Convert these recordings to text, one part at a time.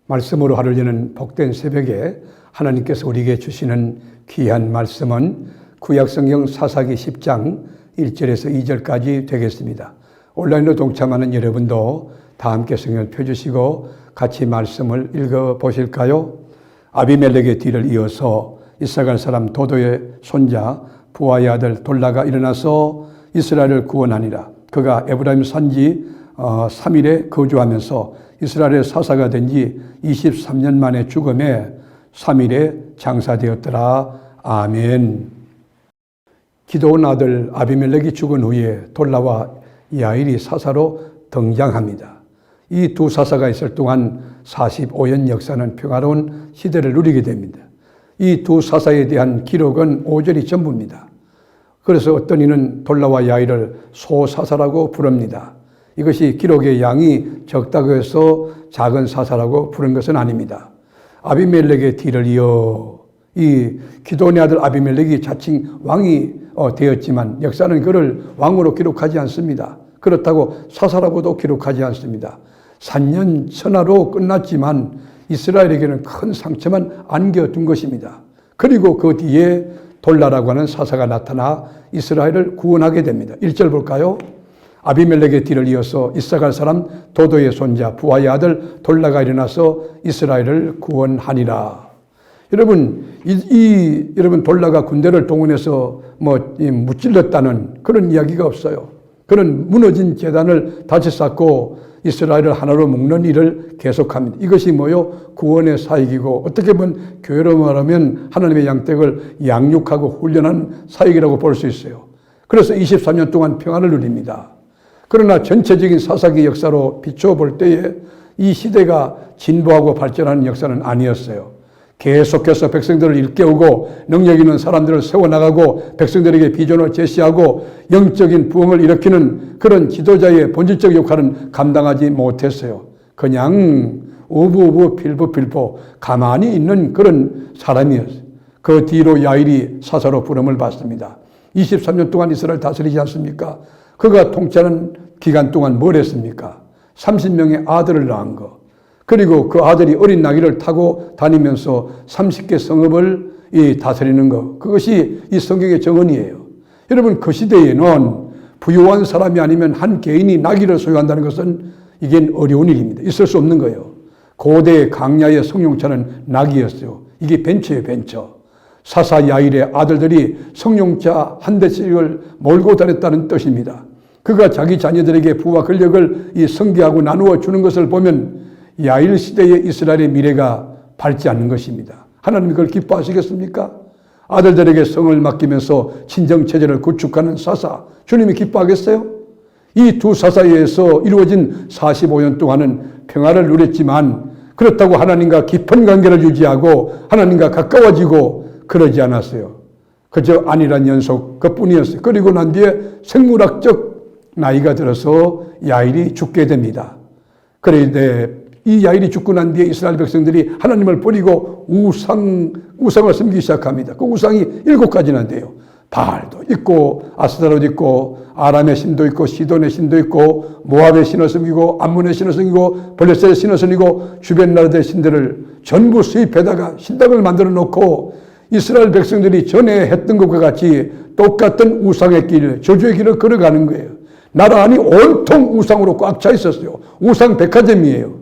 말씀으로 하루를 여는 복된 새벽에 하나님께서 우리에게 주시는 귀한 말씀은 구약성경 사사기 10장 1절에서 2절까지 되겠습니다. 온라인으로 동참하는 여러분도 다 함께 성경을 펴주시고 같이 말씀을 읽어보실까요? 아비멜렉의 뒤를 이어서 이스라엘 사람 도도의 손자 부하의 아들 돌라가 일어나서 이스라엘을 구원하니라. 그가 에브라임 산지 3일에 거주하면서 이스라엘의 사사가 된 지 23년 만에 죽음에 3일에 장사되었더라. 아멘. 기드온 아들 아비멜렉이 죽은 후에 돌라와 야일이 사사로 등장합니다. 이 두 사사가 있을 동안 45년 역사는 평화로운 시대를 누리게 됩니다. 이 두 사사에 대한 기록은 5절이 전부입니다. 그래서 어떤 이는 돌라와 야일을 소사사라고 부릅니다. 이것이 기록의 양이 적다고 해서 작은 사사라고 부른 것은 아닙니다. 아비멜렉의 뒤를 이어 이 기드온의 아들 아비멜렉이 자칭 왕이 되었지만 역사는 그를 왕으로 기록하지 않습니다. 그렇다고 사사라고도 기록하지 않습니다. 산년천하로 끝났지만 이스라엘에게는 큰 상처만 안겨둔 것입니다. 그리고 그 뒤에 돌라라고 하는 사사가 나타나 이스라엘을 구원하게 됩니다. 1절 볼까요? 아비멜렉의 뒤를 이어서 이사갈 사람 도도의 손자 부하의 아들 돌라가 일어나서 이스라엘을 구원하니라. 여러분, 여러분 돌라가 군대를 동원해서 무찔렀다는 그런 이야기가 없어요. 그는 무너진 제단을 다시 쌓고 이스라엘을 하나로 묶는 일을 계속합니다. 이것이 뭐요? 구원의 사역이고 어떻게 보면 교회로 말하면 하나님의 양떼를 양육하고 훈련하는 사역이라고 볼 수 있어요. 그래서 23년 동안 평안을 누립니다. 그러나 전체적인 사사기 역사로 비춰볼 때에 이 시대가 진보하고 발전하는 역사는 아니었어요. 계속해서 백성들을 일깨우고 능력 있는 사람들을 세워나가고 백성들에게 비전을 제시하고 영적인 부흥을 일으키는 그런 지도자의 본질적 역할은 감당하지 못했어요. 그냥 우부우부 필부필부 가만히 있는 그런 사람이었어요. 그 뒤로 야일이 사사로 부름을 받습니다. 23년 동안 이스라엘 다스리지 않습니까? 그가 통치하는 기간 동안 뭘 했습니까? 30명의 아들을 낳은 거. 그리고 그 아들이 어린 나귀를 타고 다니면서 30개 성읍을 다스리는 것. 그것이 이 성경의 정언이에요. 여러분, 그 시대에는 부유한 사람이 아니면 한 개인이 나귀를 소유한다는 것은 이게 어려운 일입니다. 있을 수 없는 거예요. 고대 강야의 성용차는 나귀였어요. 이게 벤처예요, 벤처. 사사 야일의 아들들이 성용차 한 대씩을 몰고 다녔다는 뜻입니다. 그가 자기 자녀들에게 부와 권력을 성계하고 나누어 주는 것을 보면 야일 시대의 이스라엘의 미래가 밝지 않는 것입니다. 하나님 그걸 기뻐하시겠습니까? 아들들에게 성을 맡기면서 친정체제를 구축하는 사사, 주님이 기뻐하겠어요? 이 두 사사에 의해서 이루어진 45년 동안은 평화를 누렸지만 그렇다고 하나님과 깊은 관계를 유지하고 하나님과 가까워지고 그러지 않았어요. 그저 안일한 연속 그뿐이었어요. 그리고 난 뒤에 생물학적 나이가 들어서 야일이 죽게 됩니다. 그런데 이 야일이 죽고 난 뒤에 이스라엘 백성들이 하나님을 버리고 우상을 섬기기 시작합니다. 그 우상이 7가지나 돼요. 바알도 있고 아스타롯도 있고 아람의 신도 있고 시돈의 신도 있고 모압의 신을 섬기고 암몬의 신을 섬기고 블레셋의 신을 섬기고 주변 나라들의 신들을 전부 수입해다가 신당을 만들어 놓고 이스라엘 백성들이 전에 했던 것과 같이 똑같은 우상의 길, 저주의 길을 걸어가는 거예요. 나라 안이 온통 우상으로 꽉 차 있었어요. 우상 백화점이에요.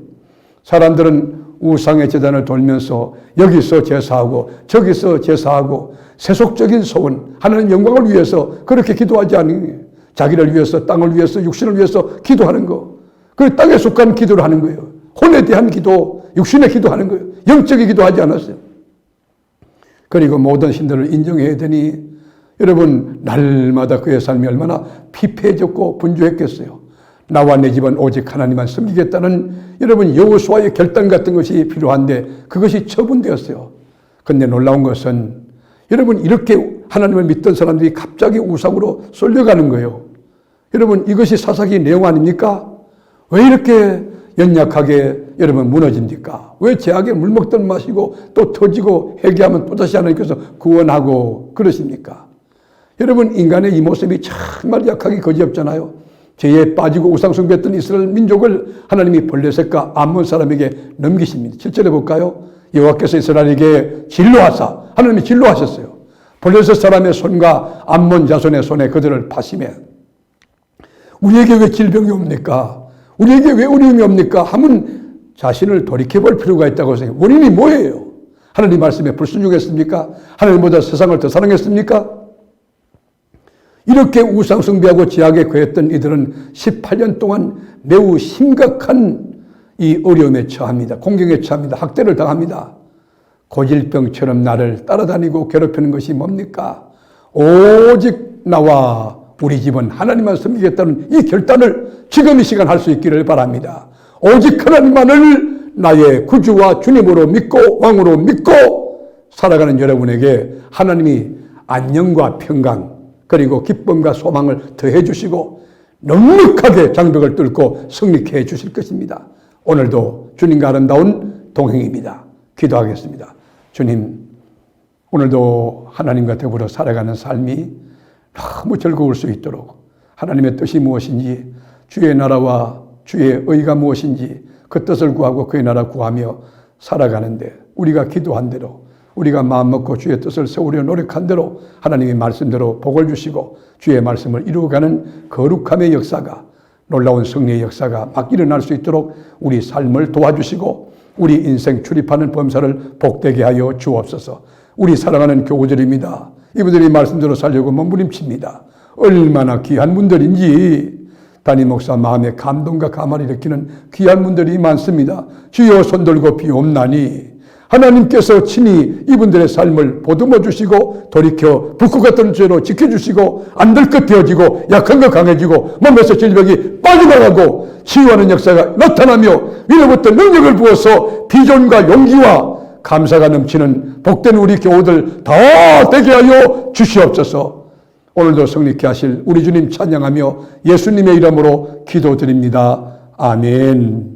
사람들은 우상의 제단을 돌면서 여기서 제사하고 저기서 제사하고 세속적인 소원, 하나님 영광을 위해서 그렇게 기도하지 않는 거예요. 자기를 위해서, 땅을 위해서, 육신을 위해서 기도하는 거. 그 땅에 속한 기도를 하는 거예요. 혼에 대한 기도, 육신의 기도하는 거예요. 영적인 기도하지 않았어요. 그리고 모든 신들을 인정해야 되니 여러분 날마다 그의 삶이 얼마나 피폐해졌고 분주했겠어요. 나와 내 집은 오직 하나님만 섬기겠다는 여러분 여호수아의 결단 같은 것이 필요한데 그것이 처분되었어요. 그런데 놀라운 것은 여러분 이렇게 하나님을 믿던 사람들이 갑자기 우상으로 쏠려가는 거예요. 여러분 이것이 사사기 내용 아닙니까? 왜 이렇게 연약하게 여러분 무너집니까? 왜 죄악에 물 먹던 마시고 또 터지고 회개하면 또다시 하나님께서 구원하고 그러십니까? 여러분 인간의 이 모습이 정말 약하기 거지없잖아요. 죄에 빠지고 우상숭배했던 이스라엘 민족을 하나님이 블레셋과 암몬 사람에게 넘기십니다. 7절에 볼까요? 여호와께서 이스라엘에게 진노하사, 하나님이 진노하셨어요. 블레셋 사람의 손과 암몬 자손의 손에 그들을 파시매 우리에게 왜 질병이 옵니까? 우리에게 왜 어려움이 옵니까? 하면 자신을 돌이켜볼 필요가 있다고 생각해요. 원인이 뭐예요? 하나님 말씀에 불순종했습니까? 하나님보다 세상을 더 사랑했습니까? 이렇게 우상숭배하고 지악에 거했던 이들은 18년 동안 매우 심각한 이 어려움에 처합니다. 공경에 처합니다. 학대를 당합니다. 고질병처럼 나를 따라다니고 괴롭히는 것이 뭡니까? 오직 나와 우리 집은 하나님만 섬기겠다는 이 결단을 지금 이 시간 할 수 있기를 바랍니다. 오직 하나님만을 나의 구주와 주님으로 믿고 왕으로 믿고 살아가는 여러분에게 하나님이 안녕과 평강 그리고 기쁨과 소망을 더해 주시고 넉넉하게 장벽을 뚫고 승리케 해 주실 것입니다. 오늘도 주님과 아름다운 동행입니다. 기도하겠습니다. 주님, 오늘도 하나님과 더불어 살아가는 삶이 너무 즐거울 수 있도록 하나님의 뜻이 무엇인지, 주의 나라와 주의 의가 무엇인지 그 뜻을 구하고 그의 나라 구하며 살아가는데 우리가 기도한 대로, 우리가 마음먹고 주의 뜻을 세우려 노력한 대로 하나님의 말씀대로 복을 주시고 주의 말씀을 이루어가는 거룩함의 역사가, 놀라운 승리의 역사가 막 일어날 수 있도록 우리 삶을 도와주시고 우리 인생 출입하는 범사를 복되게 하여 주옵소서. 우리 사랑하는 교우들입니다. 이분들이 말씀대로 살려고 몸부림칩니다. 얼마나 귀한 분들인지 담임 목사 마음에 감동과 감화를 일으키는 귀한 분들이 많습니다. 주여 손들고 비옵나니 하나님께서 친히 이분들의 삶을 보듬어 주시고 돌이켜 불꽃 같은 죄로 지켜주시고 안 될 것 되어지고 약한 것 강해지고 몸에서 질병이 빠져나가고 치유하는 역사가 나타나며 위로부터 능력을 부어서 비전과 용기와 감사가 넘치는 복된 우리 교우들 다 되게 하여 주시옵소서. 오늘도 승리케 하실 우리 주님 찬양하며 예수님의 이름으로 기도드립니다. 아멘.